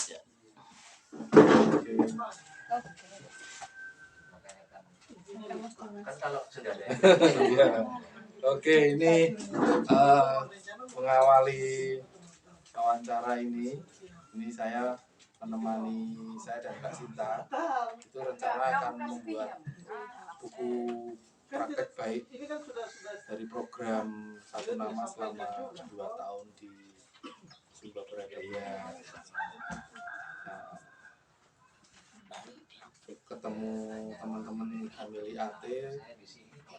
Ya. Kan kalau sudah ada. Oke, ini mengawali wawancara ini saya menemani saya dan Kak Sinta. Itu rencana akan membuat buku praktek baik dari program Satu Nama selama 2 tahun di Sumba Baradaya. Nah, ketemu teman-teman Family AT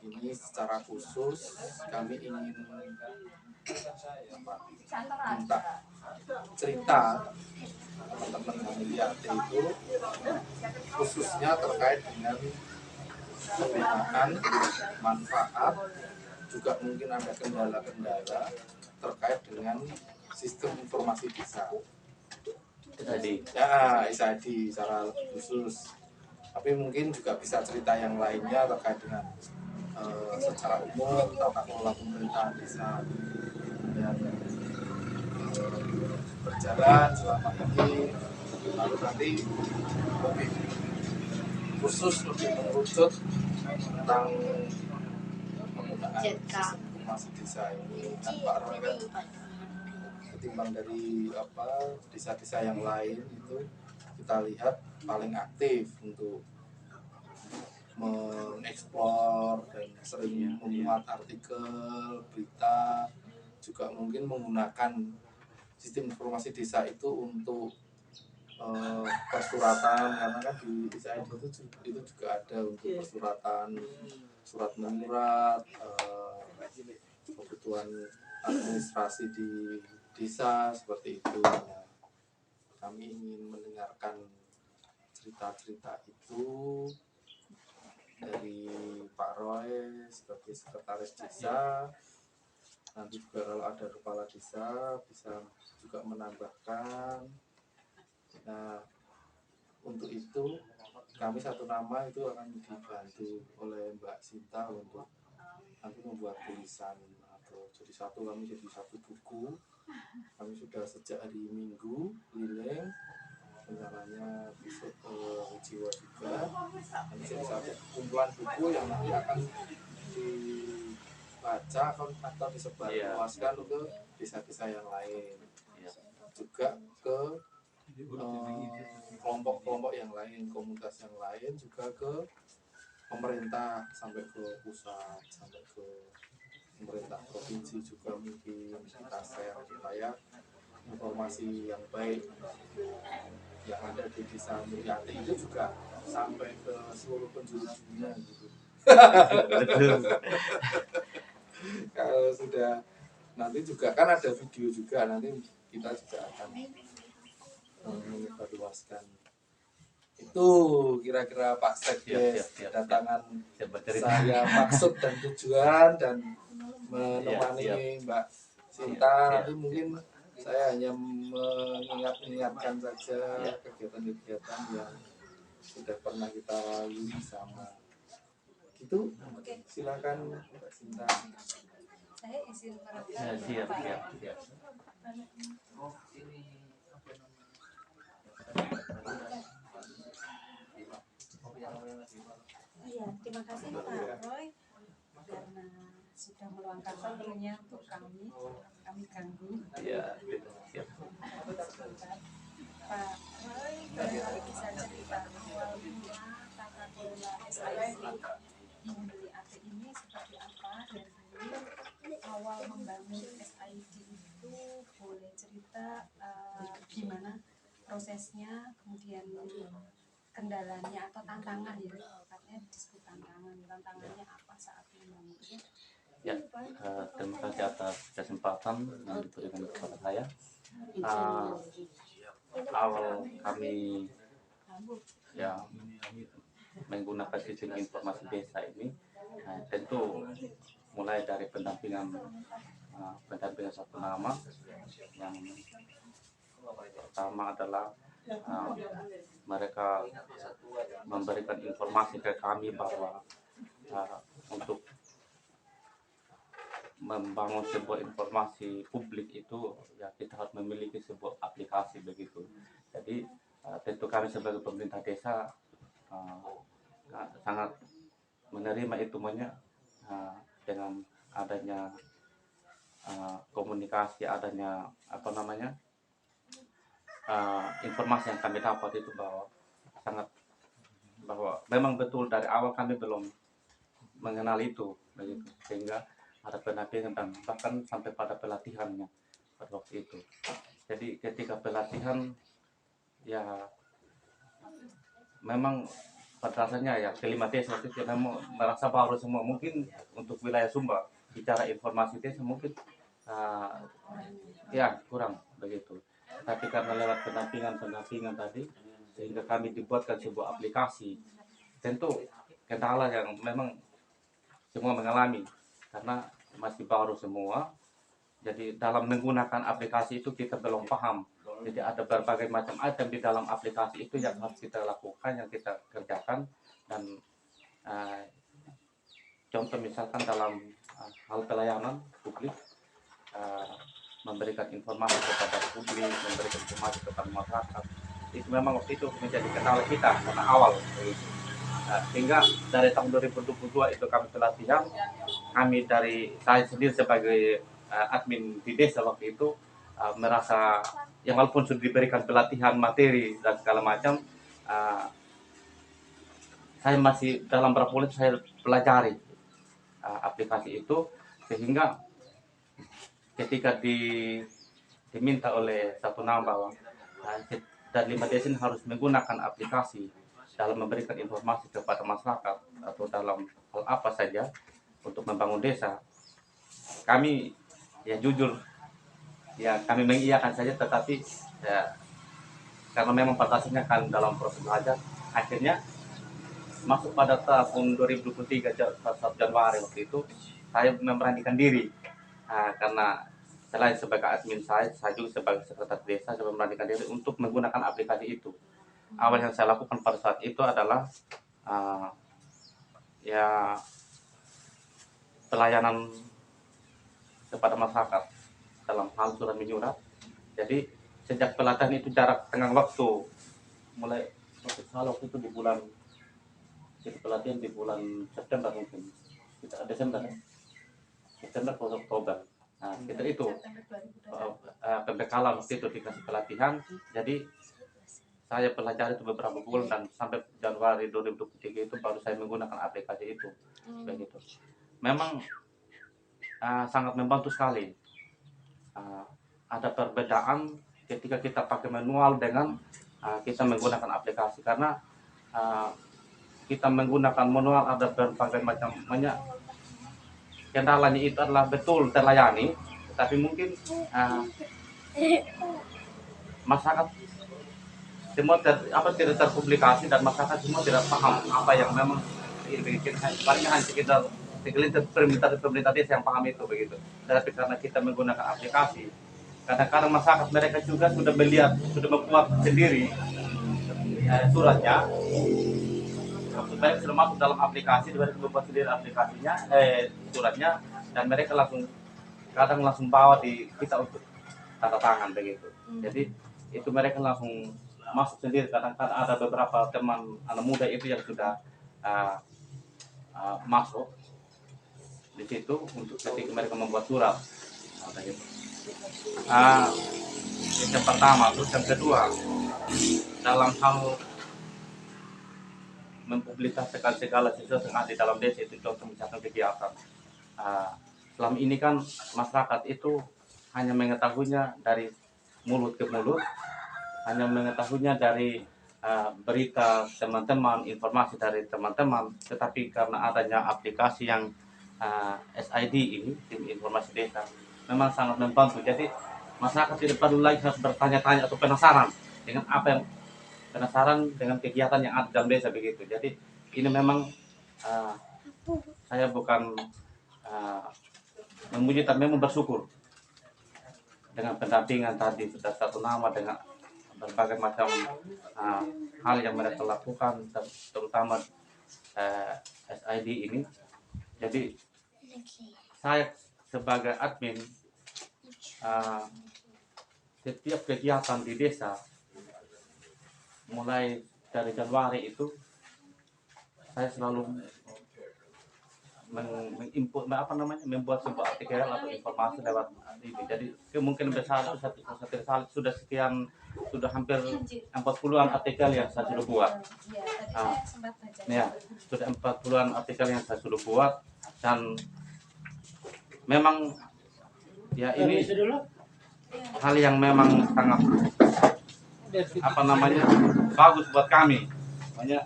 ini secara khusus kami ingin minta cerita teman-teman Family AT itu khususnya terkait dengan penggunaan manfaat, juga mungkin ada kendala-kendala terkait dengan sistem informasi desa. Ya, ISADI secara khusus. Tapi mungkin juga bisa cerita yang lainnya terkait dengan secara umum tata kelola pemerintahan desa yang berjalan selama ini. Lalu nanti lebih khusus, lebih mengerucut tentang penggunaan sistem informasi desa ini. Dan Pak Roy kan ketimbang dari desa-desa yang lain itu kita lihat paling aktif untuk mengeksplor dan sering memuat artikel, berita, juga mungkin menggunakan sistem informasi desa itu untuk persuratan, karena kan di desa itu juga ada untuk persuratan, surat menyurat, kebutuhan administrasi di desa seperti itu. Nah, kami ingin mendengarkan cerita-cerita itu dari Pak Roy sebagai sekretaris desa. Nanti juga kalau ada kepala desa bisa juga menambahkan. Nah, untuk itu kami Satu Nama itu akan dibantu oleh Mbak Sinta untuk nanti membuat tulisan atau jadi satu buku. Kami sudah sejak hari Minggu keliling, rencananya besok ke Jiwa juga. Nanti jadi satu kumpulan buku yang nanti akan dibaca atau disebarluaskan ke desa-desa yang lain, juga ke kelompok-kelompok yang lain, komunitas yang lain, juga ke pemerintah sampai ke pusat, sampai ke pemerintah provinsi juga mungkin kita share supaya informasi yang baik yang ada di desa Mulyati itu juga sampai ke seluruh penjuru dunia gitu. Kalau sudah nanti juga kan ada video juga, nanti kita juga akan menyebarluaskan. Itu kira-kira Pak Sekdes kedatangan saya, maksud dan tujuan, dan menemani Mbak Sinta. Nanti mungkin saya hanya mengingatkan saja kegiatan-kegiatan yang sudah pernah kita lalui bersama. Gitu, silakan Mbak Sinta. Saya izin merekam. Siap. Iya, terima kasih Pak Roy karena sudah meluangkan waktunya untuk kami ganggu. Iya, siap. Pak Roy, barangkali bisa cerita awal mula tata kelola SIC membeli AT ini seperti apa, dan awal membangun SID itu boleh cerita gimana prosesnya, kemudian kendalanya atau tantangan, ya katanya disebut tantangannya apa saat membangun. Ya, terima kasih atas kesempatan yang diberikan kepada saya. Awal kami menggunakan sistem informasi desa ini tentu mulai dari pendampingan Satu Nama. Yang pertama adalah mereka memberikan informasi ke kami bahwa untuk membangun sebuah informasi publik itu ya kita harus memiliki sebuah aplikasi begitu. Jadi kami sebagai pemerintah desa sangat menerima itu dengan adanya komunikasi, adanya informasi yang kami dapat itu bahwa memang betul dari awal kami belum mengenal itu begitu, sehingga ada pendampingan dan bahkan sampai pada pelatihannya pada waktu itu. Jadi ketika pelatihan ya memang pada dasarnya ya kelima desa waktu itu memang merasa baru semua, mungkin untuk wilayah Sumba bicara informasi desa mungkin ya kurang begitu. Tapi karena lewat pendampingan tadi, sehingga kami dibuatkan sebuah aplikasi. Tentu kendala yang memang semua mengalami karena masih baru semua. Jadi dalam menggunakan aplikasi itu kita belum paham. Jadi ada berbagai macam item di dalam aplikasi itu yang harus kita lakukan, yang kita kerjakan. Dan contoh misalkan dalam hal pelayanan publik, memberikan informasi kepada publik, memberikan informasi kepada masyarakat, itu memang waktu itu menjadi kendala kita karena awal. Sehingga dari tahun 2022 itu kami pelatihan, saya sendiri sebagai admin di desa waktu itu merasa yang walaupun sudah diberikan pelatihan materi dan segala macam, saya masih dalam beberapa bulan saya pelajari aplikasi itu, sehingga ketika diminta oleh satu nama bahwa dan 5 desa ini harus menggunakan aplikasi dalam memberikan informasi kepada masyarakat atau dalam hal apa saja untuk membangun desa, kami ya jujur ya kami mengiyakan saja, tetapi ya, karena memang batasnya kan dalam proses belajar, akhirnya masuk pada tahun 2023 1 Januari waktu itu saya memberanikan diri karena selain sebagai admin saya juga sebagai sekretaris desa, saya memberanikan diri untuk menggunakan aplikasi itu. Awal yang saya lakukan pada saat itu adalah ya pelayanan kepada masyarakat dalam hal surat menyurat. Jadi sejak pelatihan itu jarak tengah waktu mulai waktu itu di bulan pelatihan di bulan September mungkin kita Desember atau Oktober. Nah, kita itu pembekalan waktu itu dikasih pelatihan. Jadi saya pelajari itu beberapa bulan dan sampai Januari 2023 itu baru saya menggunakan aplikasi itu. Begitu. Memang sangat membantu sekali. Ada perbedaan ketika kita pakai manual dengan kita menggunakan aplikasi, karena kita menggunakan manual ada berbagai macam kendalanya itu adalah betul terlayani, tapi mungkin masyarakat semua tidak terpublikasi dan masyarakat semua tidak paham apa yang memang paling hanya sekitar segelintir pemerintah desa yang paham itu begitu. Tapi karena kita menggunakan aplikasi, kadang-kadang masyarakat mereka juga sudah melihat, sudah membuat sendiri suratnya, mereka sudah masuk dalam aplikasi, mereka membuat sendiri aplikasinya, suratnya, dan mereka kadang langsung bawa di kita untuk tanda tangan begitu. Jadi itu mereka langsung masuk sendiri. Kadang-kadang ada beberapa teman anak muda itu yang sudah masuk di situ untuk ketika mereka membuat surat. Itu yang pertama. Terus yang kedua, dalam hal mempublikasikan segala sesuatu yang ada di dalam desa, itu contoh misalkan kegiatan. Selama ini kan masyarakat itu hanya mengetahuinya dari mulut ke mulut, hanya mengetahuinya dari berita teman-teman, informasi dari teman-teman. Tetapi karena adanya aplikasi yang SID ini, Tim Informasi Desa, memang sangat membantu. Jadi masyarakat tidak perlu lagi harus bertanya-tanya atau penasaran dengan kegiatan yang ada dalam desa begitu. Jadi ini memang saya bukan memuji, tapi memang bersyukur dengan pendampingan tadi, sudah satu nama dengan berbagai macam hal yang mereka lakukan, terutama SID ini. Jadi saya sebagai admin, setiap kegiatan di desa mulai dari Januari itu saya selalu menginput membuat sebuah artikel atau informasi lewat ini. Jadi kemungkinan besar satu kali sudah hampir 40-an artikel yang saya sudah buat. Ya, tadi saya sempat baca. Ya, sudah 40-an artikel yang saya sudah buat, dan memang ya ini hal yang memang sangat bagus buat kami. Makanya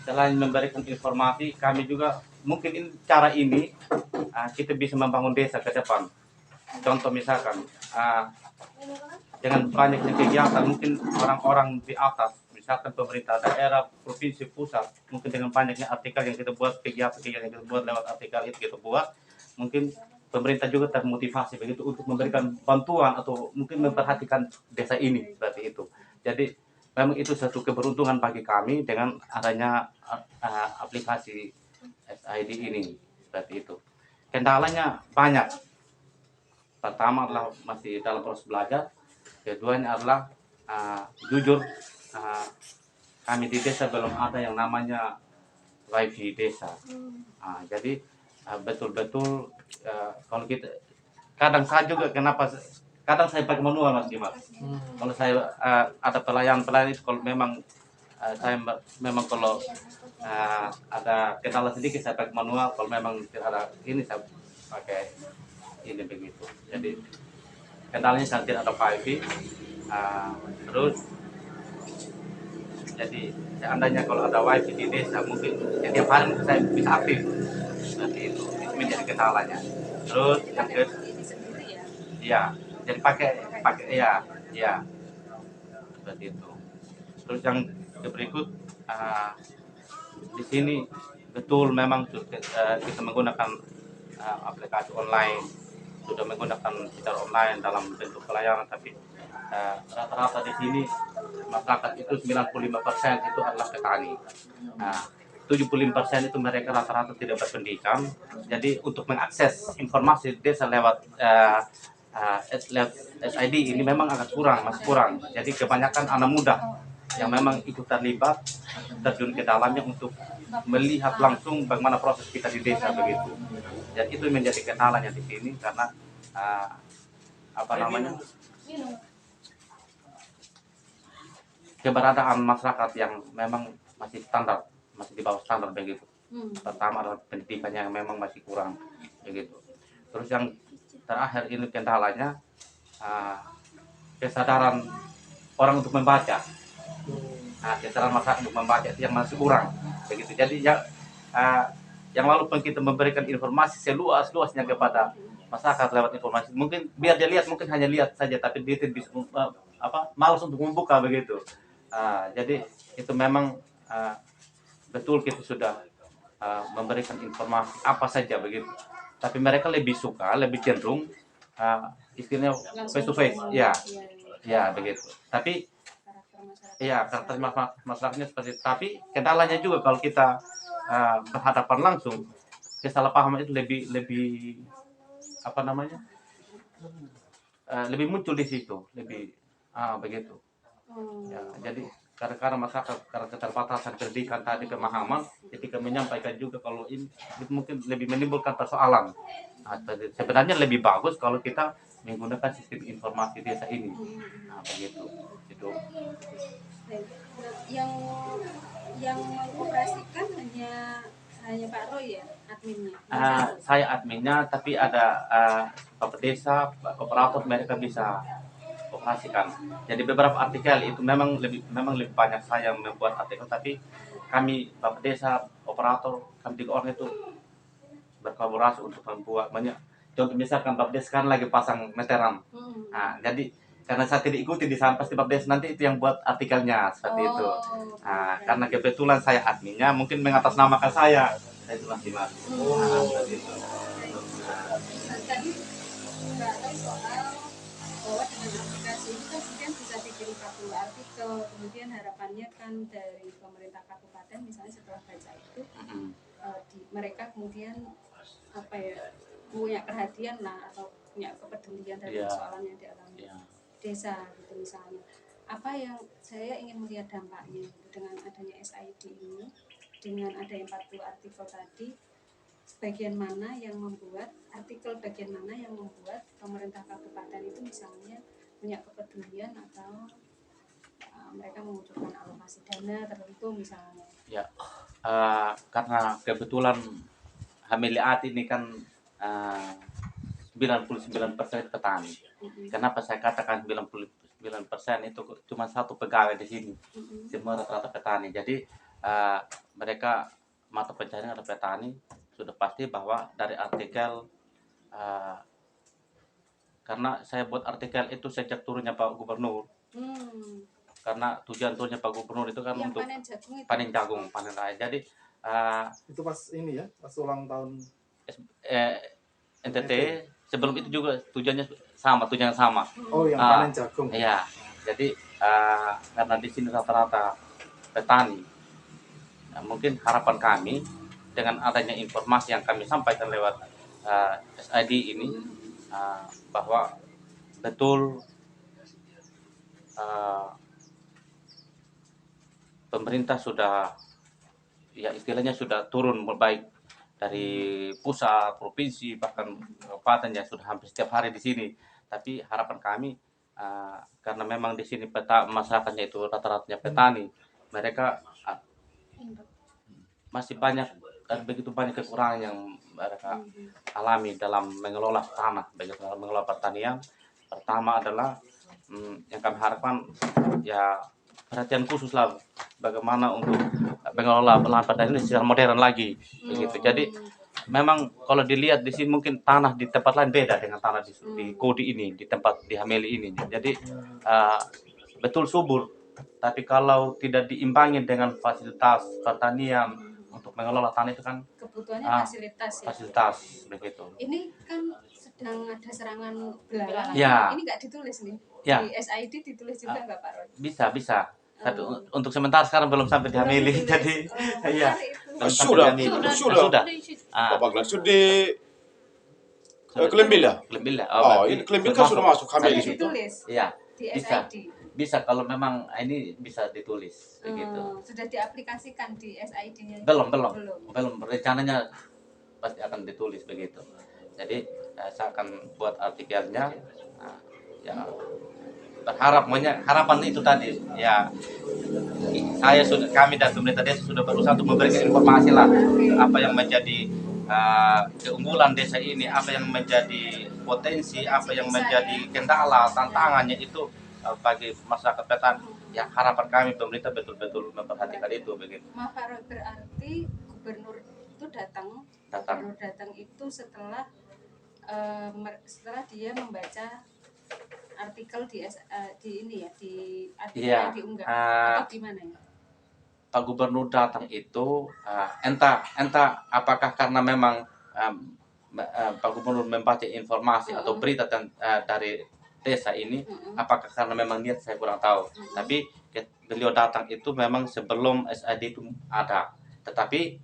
selain memberikan informasi, kami juga mungkin cara ini kita bisa membangun desa ke depan. Contoh misalkan dengan banyaknya kegiatan, mungkin orang-orang di atas, misalkan pemerintah daerah, provinsi, pusat, mungkin dengan banyaknya artikel yang kita buat, kegiatan yang kita buat lewat artikel itu kita buat, mungkin pemerintah juga termotivasi begitu untuk memberikan bantuan atau mungkin memperhatikan desa ini seperti itu. Jadi memang itu satu keberuntungan bagi kami dengan adanya aplikasi SID ini seperti itu. Kendalanya banyak. Pertama adalah masih dalam proses belajar. Keduanya adalah jujur kami di desa belum ada yang namanya wifi desa. Jadi betul-betul kalau kita kadang saya juga kadang saya pakai manual Mas Dimas. Kalau saya ada pelayan itu kalau memang saya memang kalau ada kendala sedikit saya pakai manual, kalau memang tidak ada ini saya pakai ini begitu. Jadi kendalanya saya tidak ada wifi. Terus jadi seandainya kalau ada wifi di desa mungkin setiap hari saya bisa aktif seperti itu menjadi kendalanya. Terus yang Ini sendiri ya. iya, jadi pakai ya seperti itu. Terus yang berikut di sini betul memang kita menggunakan aplikasi online, sudah menggunakan secara online dalam bentuk pelayanan, tapi rata-rata di sini masyarakat itu 95% itu adalah petani. 75% itu mereka rata-rata tidak berpendidikan. Jadi untuk mengakses informasi desa lewat SID ini memang masih kurang. Jadi kebanyakan anak muda yang memang ikut terlibat, terjun ke dalamnya untuk melihat langsung bagaimana proses kita di desa begitu. Jadi itu menjadi kendalanya di sini karena keberadaan masyarakat yang memang masih di bawah standar begitu. Pertama adalah pendidikannya yang memang masih kurang begitu. Terus yang terakhir ini kendalanya kesadaran orang untuk membaca. Kesadaran masyarakat untuk membaca itu yang masih kurang begitu. Jadi yang walaupun kita memberikan informasi seluas-luasnya kepada masyarakat lewat informasi, mungkin biar dia lihat mungkin hanya lihat saja, tapi dia tidak bisa malas untuk membuka begitu. Jadi itu memang betul kita sudah memberikan informasi apa saja begitu, tapi mereka lebih cenderung istilahnya face to face, ya begitu. Tapi ya karakter masyarakatnya seperti itu. Tapi kendalanya juga kalau kita berhadapan langsung, kesalahpahaman itu lebih lebih muncul di situ, lebih begitu. Ya, jadi karena masyarakat karena keterbatasan pendidikan tadi, pemahaman ketika menyampaikan juga kalau ini mungkin lebih menimbulkan persoalan. Sebenarnya lebih bagus kalau kita menggunakan sistem informasi desa ini. Begitu. Itu. Yang mengoperasikan hanya Pak Roy ya, adminnya. Saya adminnya, tapi ada Bapak Desa, operator, mereka bisa operasikan. Jadi beberapa artikel itu memang lebih banyak saya membuat artikel, tapi kami Bapak Desa, operator, kami 3 orang itu berkolaborasi untuk membuat banyak. Contoh misalkan Bapak Desa kan lagi pasang meteran. Jadi karena saya tidak ikuti di sana, pasti Bapak Desa nanti itu yang buat artikelnya seperti itu. Karena kebetulan saya adminnya, mungkin mengatasnamakan saya itu Mas Dimas. Seperti itu. Tadi Mbak Roy soal bahwa dengan aplikasi ini kan kemudian bisa dikirim 40 artikel, kemudian harapannya kan dari pemerintah kabupaten misalnya setelah baca itu mereka kemudian punya perhatian lah atau punya kepedulian dari persoalan yang dialami desa gitu misalnya. apa yang saya ingin melihat dampaknya dengan adanya SID ini, dengan ada 40 artikel tadi, bagian mana yang membuat pemerintah kabupaten itu misalnya punya kepedulian atau mereka mengucurkan alokasi dana tertentu misalnya. Ya, karena kebetulan Hamiliat ini kan 99% petani. Kenapa saya katakan 99% itu cuma satu pegawai di sini, semua rata-rata petani. Jadi mereka mata pencaharian adalah petani. Sudah pasti bahwa dari artikel, karena saya buat artikel itu sejak turunnya Pak Gubernur. Karena tujuannya Pak Gubernur itu kan yang untuk panen jagung, panen raya. Jadi Itu pas ini ya, pas ulang tahun NTT sebelum itu juga tujuannya sama. Oh, yang panen jagung. Iya. Jadi karena di sini rata-rata petani, mungkin harapan kami dengan adanya informasi yang kami sampaikan lewat SID ini, bahwa betul pemerintah sudah, ya istilahnya sudah turun baik dari pusat, provinsi, bahkan kabupaten yang sudah hampir setiap hari di sini. Tapi harapan kami, karena memang di sini masyarakatnya itu rata-ratanya petani, mereka masih banyak dan begitu banyak kekurangan yang mereka alami dalam mengelola tanah, dalam mengelola pertanian. Pertama adalah yang kami harapkan ya perhatian khusus lah bagaimana untuk mengelola lahan pertanian secara modern lagi begitu. Jadi memang kalau dilihat di sini mungkin tanah di tempat lain beda dengan tanah di Kodi ini, di tempat di Hameli ini. Jadi betul subur, tapi kalau tidak diimbangi dengan fasilitas pertanian untuk mengelola tanah itu kan kebutuhannya fasilitas begitu. Ini kan sedang ada serangan belalang. Ya. Ini nggak ditulis nih. Ya. Di SID ditulis juga nggak Pak Roy? Bisa. Tapi untuk sementara sekarang belum sampai di Hameli. Jadi iya. Sudah. Bapak di Klembila. Ini Klembila kan sudah masuk Hameli. Ditulis. Iya. Di Bisa. SID. Bisa kalau memang ini bisa ditulis begitu. Sudah diaplikasikan di SID-nya? Belum. Rencananya pasti akan ditulis begitu. Jadi saya akan buat artikelnya. Ya berharap, harapan itu tadi ya, kami dan pemerintah desa sudah berusaha untuk memberikan informasi lah apa yang menjadi keunggulan desa ini, apa yang menjadi potensi, apa yang menjadi kendala, tantangannya itu bagi masyarakat petani. Ya harapan kami pemerintah betul-betul memperhatikan itu begitu. Maaf Pak Roy, berarti gubernur itu datang itu setelah dia membaca artikel di ini ya, di artikel yang diunggah atau gimana ya? Pak Gubernur datang itu entah apakah karena memang Pak Gubernur membaca informasi atau berita dari desa ini, apakah karena memang niat saya kurang tahu. Tapi beliau datang itu memang sebelum SID itu ada. Tetapi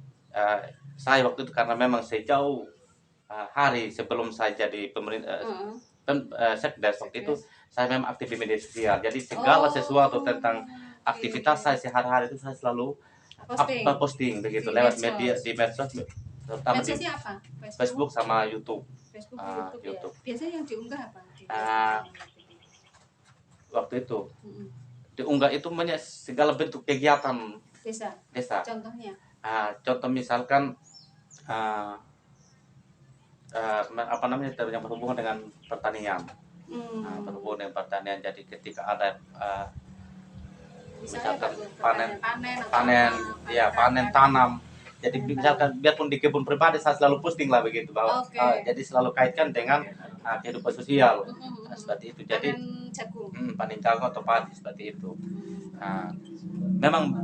saya waktu itu karena memang sejauh hari sebelum saya jadi pemerintah Sekdes waktu itu, saya memang aktif di media sosial. Jadi segala sesuatu tentang aktivitas saya sehari-hari itu saya selalu posting begitu lewat media di medsos, terutama di apa? Facebook sama YouTube. YouTube. Ya. Biasanya yang diunggah apa? Waktu itu diunggah itu segala bentuk kegiatan desa. Contohnya? Contoh misalkan yang berhubungan dengan pertanian. Berhubungan dengan pertanian. Jadi ketika ada misalkan panen tanam. Jadi misalkan biarpun di kebun pribadi saya selalu posting lah begitu bahwa jadi selalu kaitkan dengan kehidupan sosial seperti itu. Jadi panen jagung atau padi seperti itu. Memang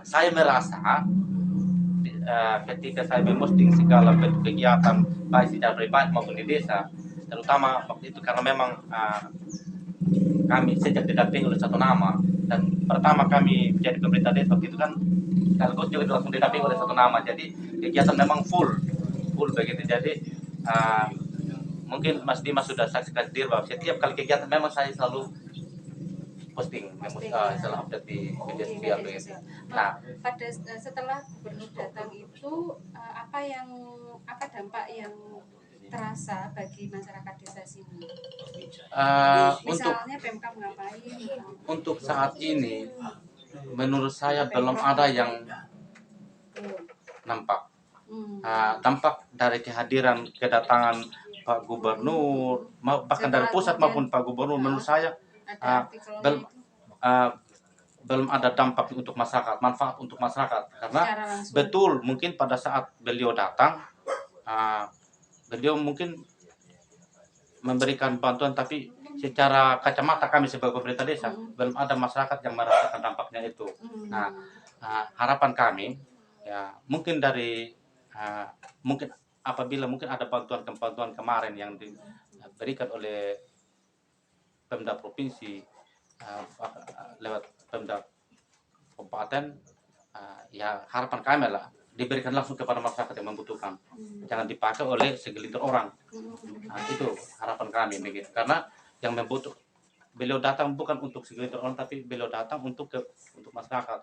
saya merasa ketika saya memposting segala bentuk kegiatan baik secara pribadi maupun di desa, terutama waktu itu karena memang kami sejak didampingi oleh satu nama, dan pertama kami jadi pemerintah desa waktu itu kan sekaligus juga langsung didampingi oleh satu nama, jadi kegiatan memang full begitu. Jadi mungkin Mas Dimas sudah saksikan sendiri bahwa setiap kali kegiatan memang saya selalu posting, Posting, setelah update di media di sosial media begitu. sosial. Nah, Pada setelah gubernur datang itu apa dampak yang terasa bagi masyarakat desa sini? untuk Misalnya Pemkab ngapain? untuk saat ini menurut saya belum ada yang nampak. Dampak dari kehadiran kedatangan Pak Gubernur, bahkan dari pusat maupun Pak Gubernur, menurut saya Ada artikelnya belum itu belum ada dampak untuk masyarakat, manfaat untuk masyarakat, karena secara langsung. betul mungkin pada saat beliau datang, beliau mungkin memberikan bantuan, tapi secara kacamata kami sebagai pemerintah desa belum ada masyarakat yang merasakan dampaknya itu. Nah, harapan kami ya mungkin dari mungkin apabila mungkin ada bantuan kemarin yang diberikan oleh Pemda provinsi lewat Pemda kabupaten, ya harapan kami lah diberikan langsung kepada masyarakat yang membutuhkan, jangan dipakai oleh segelintir orang. Itu harapan kami begitu, karena yang beliau datang bukan untuk segelintir orang, tapi beliau datang untuk masyarakat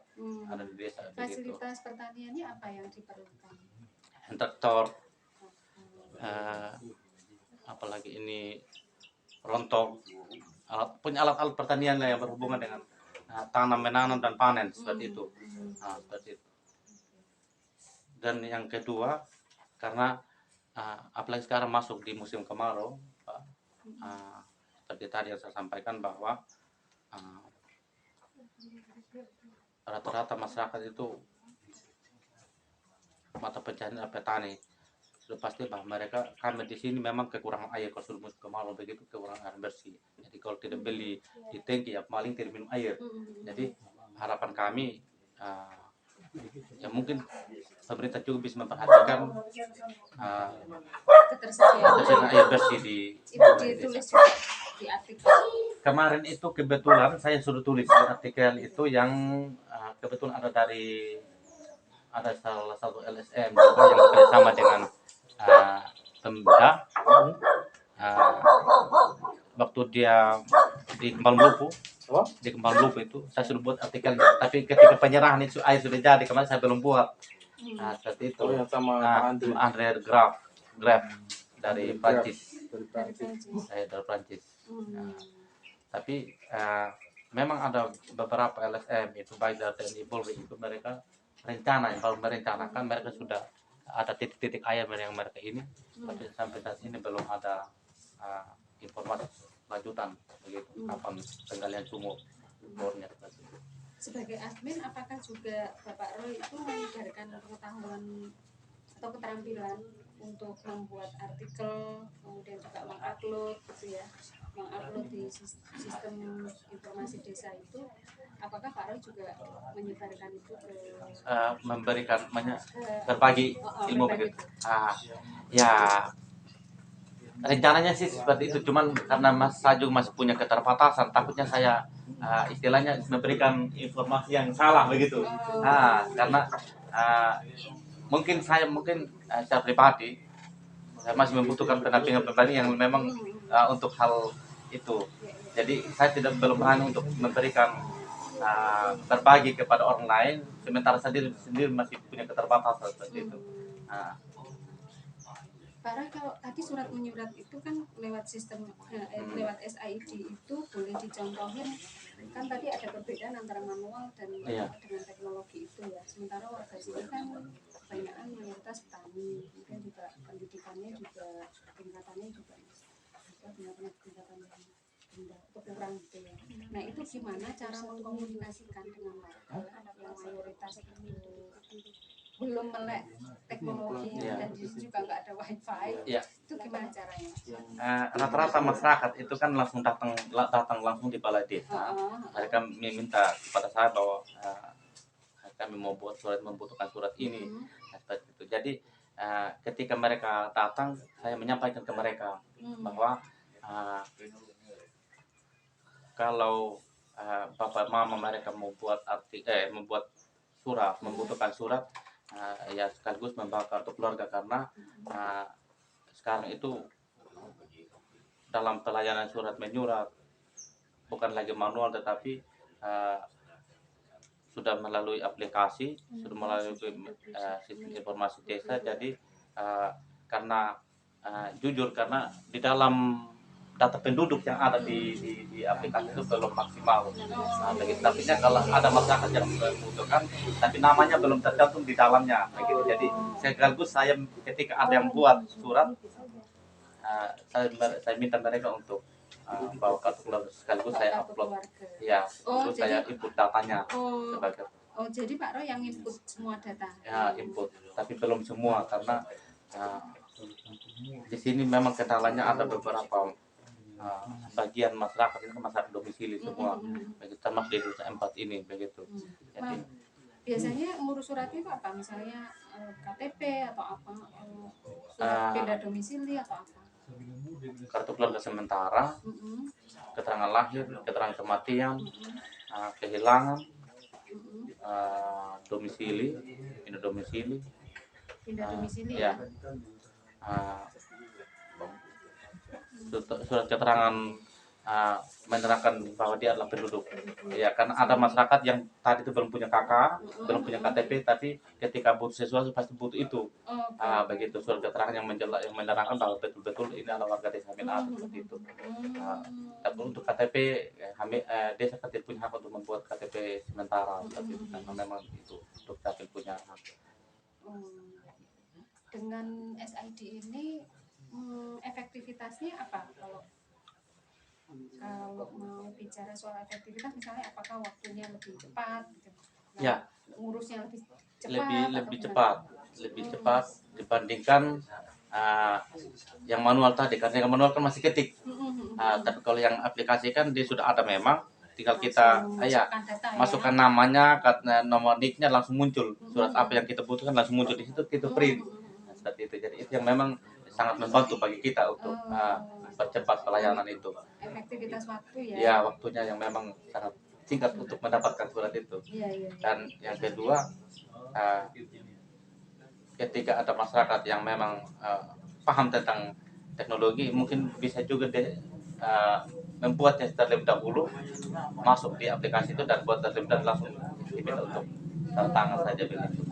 ada di desa. Fasilitas pertaniannya apa yang diperlukan? Traktor, apalagi ini rontok, punya alat-alat pertanian yang berhubungan dengan tanam, menanam dan panen seperti itu. Seperti itu. Dan yang kedua, karena apalagi sekarang masuk di musim kemarau, Pak, seperti tadi yang saya sampaikan bahwa rata-rata masyarakat itu mata pencaharian petani. Sudah pasti bahwa kami di sini memang kekurangan air kalau sudah musim kemarau begitu, kekurangan air bersih. Jadi kalau tidak beli di tangki ya paling tidak minum air. Jadi harapan kami ya mungkin pemerintah juga bisa memperhatikan ketersediaan air bersih di ditulis juga di artikel. Kemarin itu kebetulan saya sudah tulis di artikel itu yang kebetulan ada salah satu LSM juga yang bekerjasama dengan Pemda, waktu dia di Kembang Lupu itu saya sudah buat artikelnya, tapi ketika penyerahan itu air sudah jadi, kemarin saya belum buat. Seperti itu. yang sama Andre Graf dari Prancis. Saya dari Prancis. Tapi memang ada beberapa LSM itu baik dari TNI Polri itu mereka merencanakan mereka sudah ada titik-titik air yang mereka ini, tapi sampai saat ini belum ada informasi lanjutan begitu kapan penggalian sumur bornya. Sebagai admin, apakah juga Bapak Roy itu mengajarkan pengetahuan atau keterampilan untuk membuat artikel, kemudian juga mengupload gitu ya, mengupload di sistem informasi desa itu? Apakah Pak Roy juga menyebarkan itu ke memberikan berbagi ilmu begitu? Ya rencananya sih seperti itu, cuman karena saya juga masih punya keterbatasan, takutnya saya istilahnya memberikan informasi yang salah begitu. Karena mungkin secara pribadi saya masih membutuhkan pendampingan pribadi yang memang untuk hal itu. Jadi saya belum berani untuk memberikan berbagi kepada orang lain, sementara saya sendiri masih punya keterbatasan seperti itu. Pak Roy, kalau tadi surat menyurat itu kan lewat sistem lewat SID itu boleh dicontohin, kan tadi ada perbedaan antara manual dan dengan teknologi itu ya. Sementara warga sini kan kebanyakan mayoritas petani, kemudian juga pendidikannya juga tingkatannya juga benar-benar tingkatan yang rendah atau kurang gitu ya. Nah itu gimana cara mengkomunikasikan dengan warga yang mayoritas itu belum melek teknologi dan di sini juga nggak ada wifi, itu gimana caranya? Rata-rata masyarakat itu kan langsung datang langsung di balai desa. Mereka meminta kepada saya bahwa kami mau buat surat, membutuhkan surat ini. Seperti itu. Jadi ketika mereka datang, saya menyampaikan ke mereka bahwa kalau bapak mama mereka mau buat membuat surat, membutuhkan surat, ya sekaligus membawa kartu keluarga, karena sekarang itu dalam pelayanan surat menyurat bukan lagi manual tetapi sudah melalui aplikasi, sudah melalui sistem informasi desa. Jadi karena jujur karena di dalam data penduduk yang ada di aplikasi itu belum maksimal. Begitu. Tapi kalau ada masyarakat yang membutuhkan, tapi namanya belum tercantum di dalamnya. Begitu. Jadi sekaligus saya ketika ada yang buat surat, saya minta mereka untuk bawa kartu keluarga, sekaligus saya upload. Ya, terus saya input datanya sebagai. Jadi Pak Roy yang input semua data? Ya, input. Tapi belum semua karena di sini memang kendalanya ada beberapa bagian masyarakat ini masyarakat domisili semua, begitu termasuk di desa 4 ini begitu. Jadi biasanya ngurus surat itu apa? Misalnya KTP atau apa? Surat pindah domisili atau apa? Kartu keluarga sementara, keterangan lahir, keterangan kematian, kehilangan, domisili, pindah domisili. Ya. Surat keterangan menerangkan bahwa dia adalah penduduk. Ya, karena ada masyarakat yang tadi itu belum punya KK, belum punya KTP, tapi ketika butuh sesuatu pasti butuh itu. Begitu surat keterangan yang menerangkan bahwa betul-betul ini adalah warga desa Amin A seperti itu. Tapi untuk KTP, desa tidak punya hak untuk membuat KTP sementara, tapi karena memang itu untuk dapil punya hak. Dengan SID ini efektivitasnya apa kalau mau bicara soal efektivitas, misalnya apakah waktunya lebih cepat gitu? Ya, ngurusnya lebih cepat dibandingkan yang manual tadi, karena yang manual kan masih ketik. Tapi kalau yang aplikasi kan dia sudah ada memang, tinggal kita masukkan namanya, nomor nicknya langsung muncul, surat apa yang kita butuhkan langsung muncul di situ, kita print. Seperti itu. Jadi itu yang memang sangat membantu bagi kita untuk percepat pelayanan itu. Efektivitas waktu ya. Ya, waktunya yang memang sangat singkat untuk mendapatkan surat itu. Dan yang kedua, ketika ada masyarakat yang memang paham tentang teknologi, mungkin bisa juga membuatnya terlebih dahulu, masuk di aplikasi itu dan buat terlebih dahulu langsung diminta untuk tanda tangan saja begitu.